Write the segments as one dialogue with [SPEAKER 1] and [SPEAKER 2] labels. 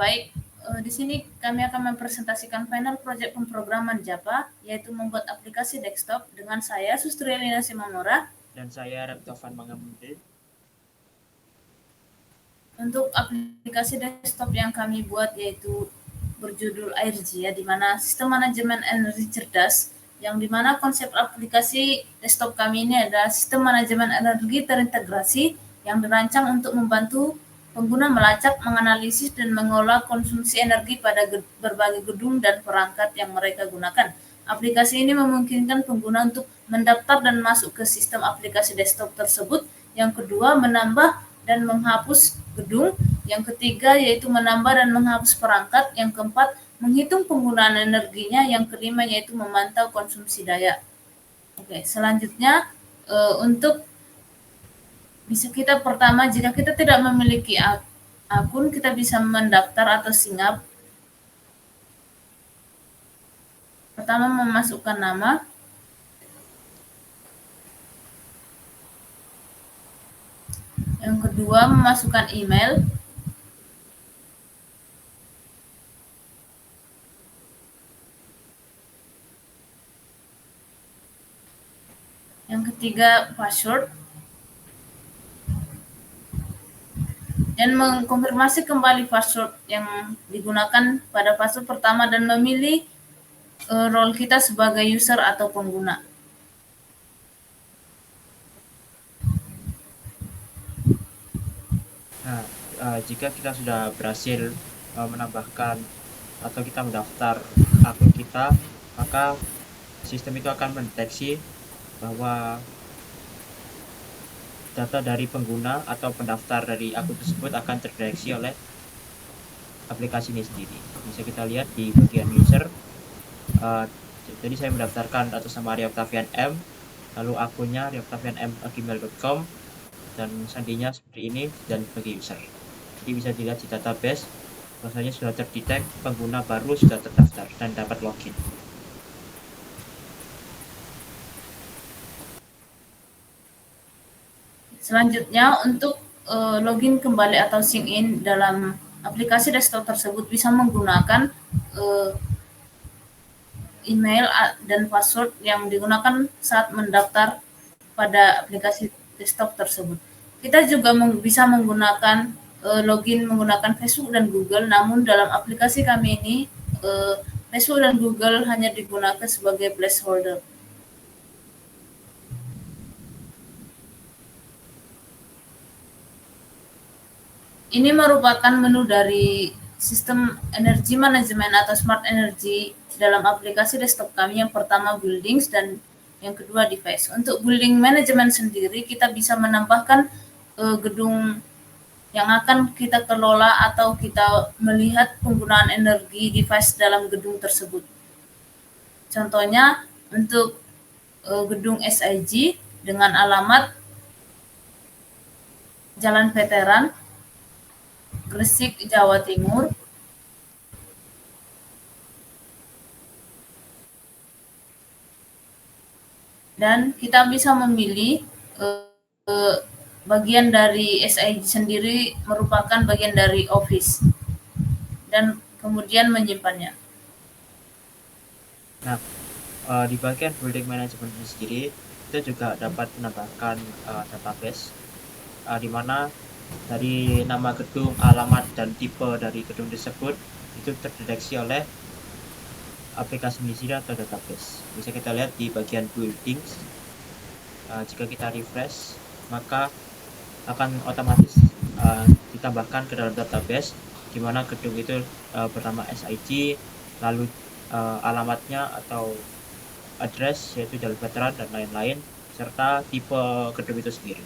[SPEAKER 1] Baik, di sini kami akan mempresentasikan final project pemrograman Java, yaitu membuat aplikasi desktop dengan saya, Sustrielina Simamora.
[SPEAKER 2] Dan saya Reptovan Mangamunde.
[SPEAKER 1] Untuk aplikasi desktop yang kami buat yaitu berjudul Airgia, di mana sistem manajemen energi cerdas, yang dimana konsep aplikasi desktop kami ini adalah sistem manajemen energi terintegrasi yang dirancang untuk membantu pengguna melacak, menganalisis, dan mengolah konsumsi energi pada berbagai gedung dan perangkat yang mereka gunakan. Aplikasi ini memungkinkan pengguna untuk mendaftar dan masuk ke sistem aplikasi desktop tersebut. Yang kedua, menambah dan menghapus gedung. Yang ketiga, yaitu menambah dan menghapus perangkat. Yang keempat, menghitung penggunaan energinya. Yang kelima, yaitu memantau konsumsi daya. Oke, selanjutnya untuk bisa kita pertama, jika kita tidak memiliki akun, kita bisa mendaftar atau sign up. Pertama, memasukkan nama. Yang kedua, memasukkan email. Yang ketiga, password. Dan mengkonfirmasi kembali password yang digunakan pada fase pertama dan memilih role kita sebagai user atau pengguna.
[SPEAKER 2] Nah, jika kita sudah berhasil menambahkan atau kita mendaftar akun kita, maka sistem itu akan mendeteksi bahwa data dari pengguna atau pendaftar dari akun tersebut akan terdeteksi oleh aplikasi ini sendiri. Bisa kita lihat di bagian user. Jadi saya mendaftarkan atas nama Arya Octavian M, lalu akunnya aryoctavianm@gmail.com, dan sandinya seperti ini, dan sebagai user. Jadi bisa dilihat di database bahwasanya sudah terdetek pengguna baru sudah terdaftar dan dapat login.
[SPEAKER 1] Selanjutnya, untuk login kembali atau sign in dalam aplikasi desktop tersebut bisa menggunakan email dan password yang digunakan saat mendaftar pada aplikasi desktop tersebut. Kita juga bisa menggunakan login menggunakan Facebook dan Google, namun dalam aplikasi kami ini Facebook dan Google hanya digunakan sebagai placeholder. Ini merupakan menu dari sistem energi manajemen atau smart energy dalam aplikasi desktop kami. Yang pertama, buildings, dan yang kedua, device. Untuk building management sendiri, kita bisa menambahkan gedung yang akan kita kelola atau kita melihat penggunaan energi device dalam gedung tersebut. Contohnya, untuk gedung SIG dengan alamat Jalan Veteran, Gresik, Jawa Timur. Dan kita bisa memilih bagian dari SIG sendiri merupakan bagian dari office, dan kemudian menyimpannya.
[SPEAKER 2] Nah, di bagian building management sendiri, kita juga dapat menambahkan database di mana dari nama gedung, alamat, dan tipe dari gedung tersebut itu terdeteksi oleh aplikasi sendiri atau database. Bisa kita lihat di bagian buildings. Jika kita refresh, maka akan otomatis ditambahkan ke dalam database di mana gedung itu bernama SIG, lalu alamatnya atau address yaitu Jalan Veteran dan lain-lain, serta tipe gedung itu sendiri.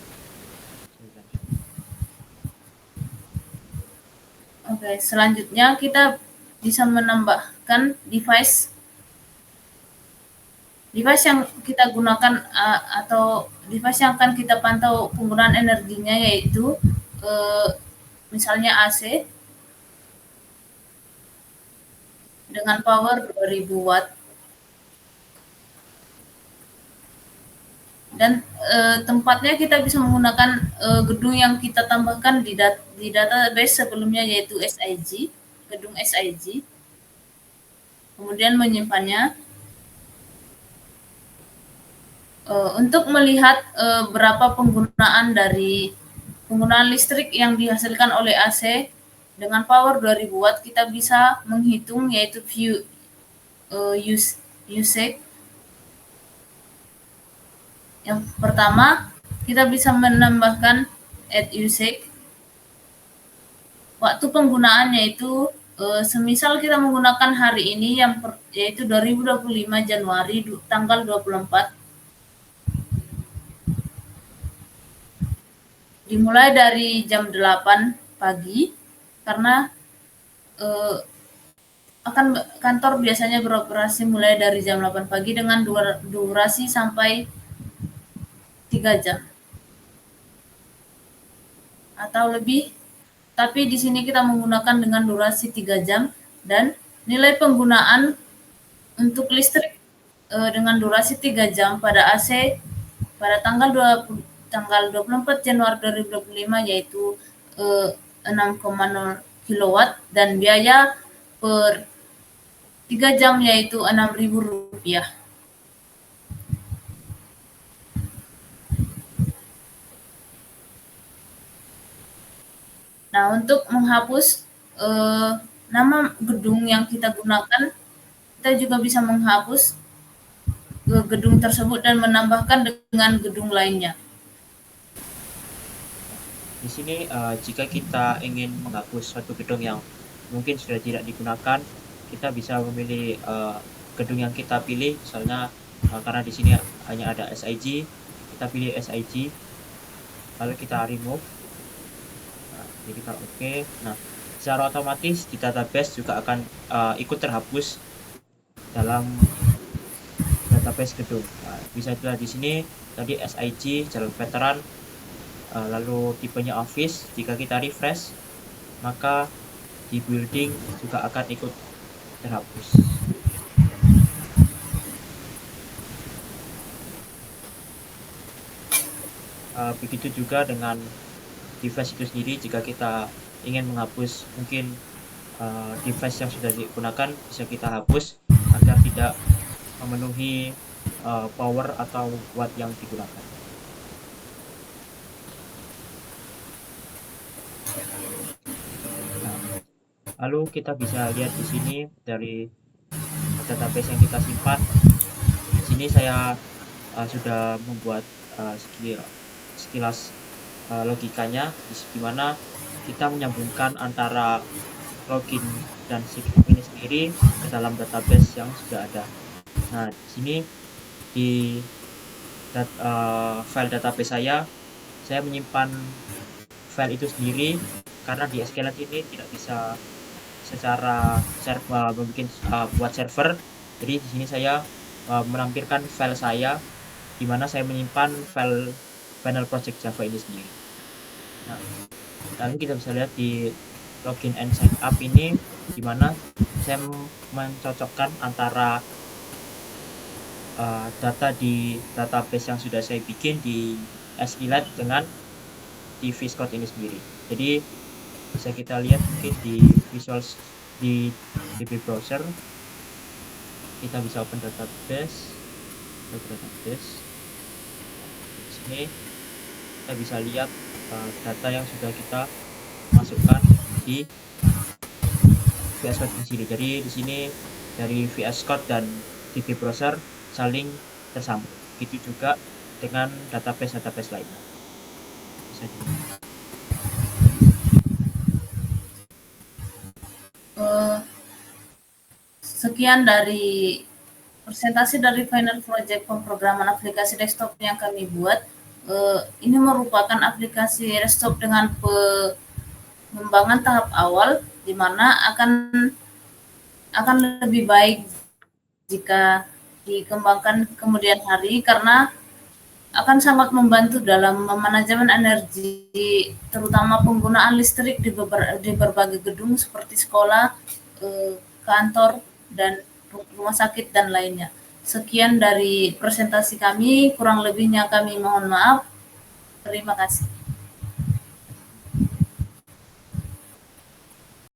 [SPEAKER 1] Oke, selanjutnya kita bisa menambahkan device yang kita gunakan atau device yang akan kita pantau penggunaan energinya, yaitu misalnya AC dengan power 2000 watt. Dan tempatnya kita bisa menggunakan gedung yang kita tambahkan di database sebelumnya, yaitu SIG. gedung SIG, kemudian menyimpannya. Untuk melihat berapa penggunaan listrik yang dihasilkan oleh AC dengan power 2000 watt, kita bisa menghitung yaitu usage. Yang pertama, kita bisa menambahkan add usage. Waktu penggunaannya itu semisal kita menggunakan hari ini yaitu 2025 Januari tanggal 24, dimulai dari jam 8 pagi karena kantor biasanya beroperasi mulai dari jam 8 pagi dengan durasi sampai 3 jam atau lebih, tapi di sini kita menggunakan dengan durasi 3 jam dan nilai penggunaan untuk listrik dengan durasi 3 jam pada AC pada tanggal 24 Januari 2025 yaitu 6,0 kilowatt dan biaya per 3 jam yaitu Rp6.000. Nah, untuk menghapus nama gedung yang kita gunakan, kita juga bisa menghapus gedung tersebut dan menambahkan dengan gedung lainnya.
[SPEAKER 2] Di sini jika kita ingin menghapus suatu gedung yang mungkin sudah tidak digunakan, kita bisa memilih gedung yang kita pilih, misalnya karena di sini hanya ada SIG, kita pilih SIG, lalu kita remove. Nah, jadi kita oke. Nah, secara otomatis di database juga akan ikut terhapus dalam database gedung. Nah, bisa dilihat di sini tadi SIG, jalur veteran, lalu tipenya office. Jika kita refresh, maka di building juga akan ikut terhapus. Begitu juga dengan device itu sendiri. Jika kita ingin menghapus mungkin device yang sudah digunakan, bisa kita hapus agar tidak memenuhi power atau watt yang digunakan. Nah, lalu kita bisa lihat di sini dari database yang kita simpan. Di sini saya sudah membuat sekilas logikanya, di mana kita menyambungkan antara login dan sign ini sendiri ke dalam database yang sudah ada. Nah, di sini di file database saya menyimpan file itu sendiri karena di SQLite ini tidak bisa secara buat server. Jadi di sini saya menampilkan file saya di mana saya menyimpan file final project Java ini sendiri. Nah, lalu kita bisa lihat di login and sign up ini di mana saya mencocokkan antara data di database yang sudah saya bikin di SQLite dengan di VS Code ini sendiri. Jadi bisa kita lihat mungkin di visual di DB browser, kita bisa open database. Di sini kita bisa lihat data yang sudah kita masukkan di VS Code di sini. Jadi di sini dari VS Code dan DB browser saling tersambung. Begitu juga dengan database lainnya. Bisa dilihat.
[SPEAKER 1] Sekian dari presentasi dari final project pemrograman aplikasi desktop yang kami buat. Ini merupakan aplikasi desktop dengan pengembangan tahap awal, di mana akan lebih baik jika dikembangkan kemudian hari karena akan sangat membantu dalam manajemen energi, terutama penggunaan listrik di berbagai gedung seperti sekolah, kantor, dan rumah sakit dan lainnya. Sekian dari presentasi kami, kurang lebihnya kami mohon maaf. Terima kasih.